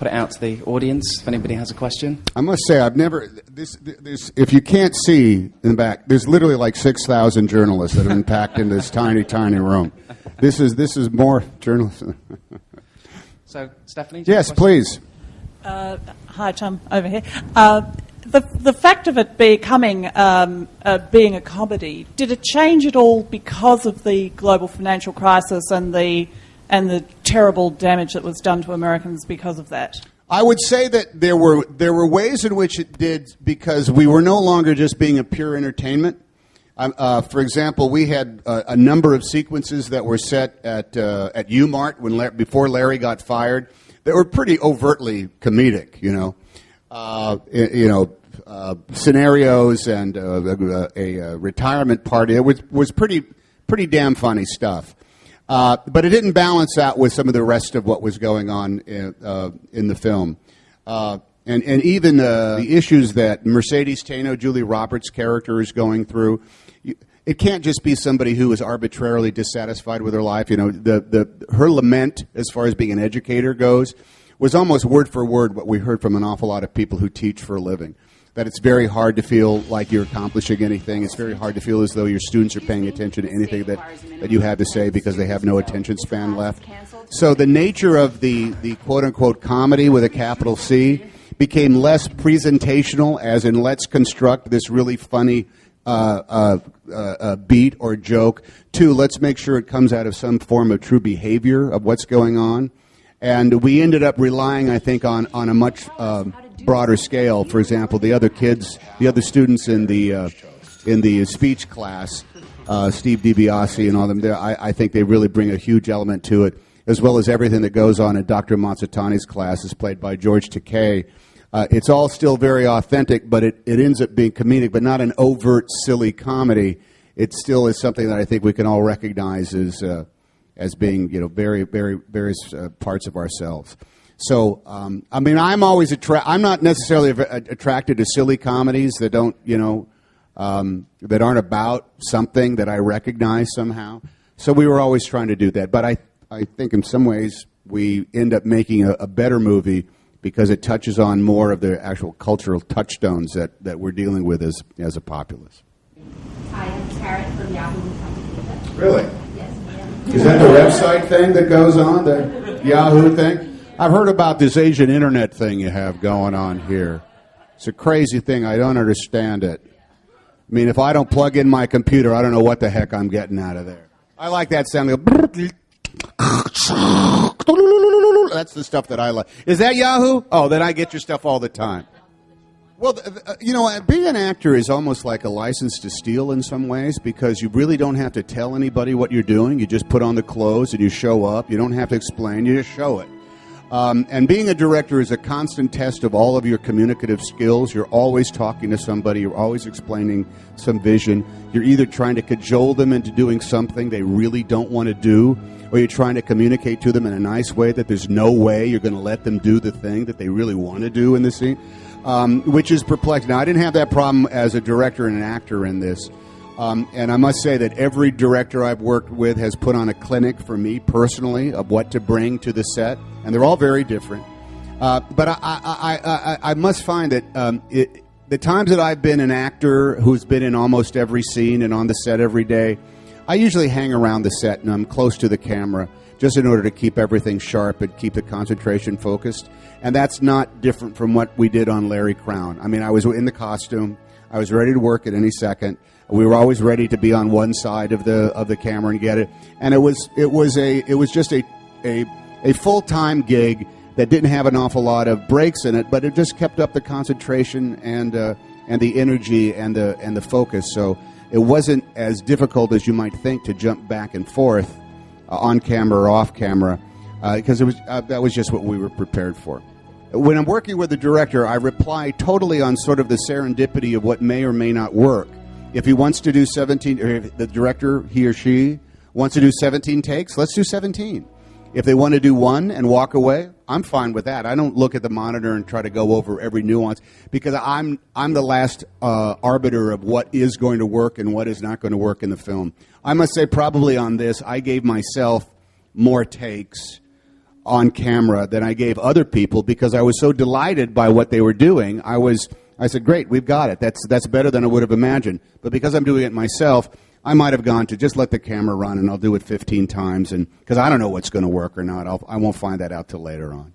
put it out to the audience if anybody has a question. I must say, I've never... This, if you can't see in the back, there's literally like 6,000 journalists that have been packed in this tiny, tiny room. This is more journalists. So, Stephanie? Yes, please. Hi, Tom, over here. The fact of it becoming being a comedy, did it change at all because of the global financial crisis and the terrible damage that was done to Americans because of that? I would say that there were ways in which it did, because we were no longer just being a pure entertainment. For example, we had a number of sequences that were set at UMart before Larry got fired that were pretty overtly comedic, scenarios and a retirement party. It was pretty damn funny stuff. But it didn't balance out with some of the rest of what was going on in the film. And even the issues that Mercedes Taino, Julie Roberts' character, is going through. It can't just be somebody who is arbitrarily dissatisfied with her life. Her lament, as far as being an educator goes, was almost word for word what we heard from an awful lot of people who teach for a living. That it's very hard to feel like you're accomplishing anything. It's very hard to feel as though your students are paying attention to anything that you have to say because they have no attention span left. So the nature of the quote-unquote comedy with a capital C became less presentational, as in let's construct this really funny beat or joke, to let's make sure it comes out of some form of true behavior of what's going on. And we ended up relying, I think, on a much broader scale. For example, the other students in the speech class, Steve DiBiase and all them, I think they really bring a huge element to it, as well as everything that goes on in Dr. Matsutani's class is played by George Takei. It's all still very authentic, but it ends up being comedic, but not an overt, silly comedy. It still is something that I think we can all recognize as being, very, very various parts of ourselves. So, I'm always I'm not necessarily attracted to silly comedies that don't, that aren't about something that I recognize somehow. So we were always trying to do that. But I think in some ways we end up making a better movie because it touches on more of the actual cultural touchstones that we're dealing with as a populace. Hi, I'm Taryn from Yahoo. Really? Yes, ma'am. Is that the website thing that goes on, the Yahoo thing? I've heard about this Asian internet thing you have going on here. It's a crazy thing. I don't understand it. I mean, if I don't plug in my computer, I don't know what the heck I'm getting out of there. I like that sound. That's the stuff that I like. Is that Yahoo? Oh, then I get your stuff all the time. Well, being an actor is almost like a license to steal in some ways, because you really don't have to tell anybody what you're doing. You just put on the clothes and you show up. You don't have to explain. You just show it. And being a director is a constant test of all of your communicative skills. You're always talking to somebody. You're always explaining some vision. You're either trying to cajole them into doing something they really don't want to do, or you're trying to communicate to them in a nice way that there's no way you're going to let them do the thing that they really want to do in the scene, which is perplexing. Now, I didn't have that problem as a director and an actor in this. And I must say that every director I've worked with has put on a clinic for me personally of what to bring to the set, and they're all very different. But I must find that the times that I've been an actor who's been in almost every scene and on the set every day, I usually hang around the set and I'm close to the camera just in order to keep everything sharp and keep the concentration focused. And that's not different from what we did on Larry Crowne. I mean, I was in the costume. I was ready to work at any second. We were always ready to be on one side of the camera and get it. And it was just a full-time gig that didn't have an awful lot of breaks in it, but it just kept up the concentration and the energy and the focus. So it wasn't as difficult as you might think to jump back and forth on camera or off camera, because that was just what we were prepared for. When I'm working with the director, I rely totally on sort of the serendipity of what may or may not work. If he wants to do 17, or if the director, he or she, wants to do 17 takes, let's do 17. If they want to do one and walk away, I'm fine with that. I don't look at the monitor and try to go over every nuance, because I'm the last arbiter of what is going to work and what is not going to work in the film. I must say, probably on this, I gave myself more takes on camera than I gave other people because I was so delighted by what they were doing. I said, great, we've got it. That's better than I would have imagined. But because I'm doing it myself, I might have gone to just let the camera run and I'll do it 15 times, and because I don't know what's going to work or not. I won't find that out till later on.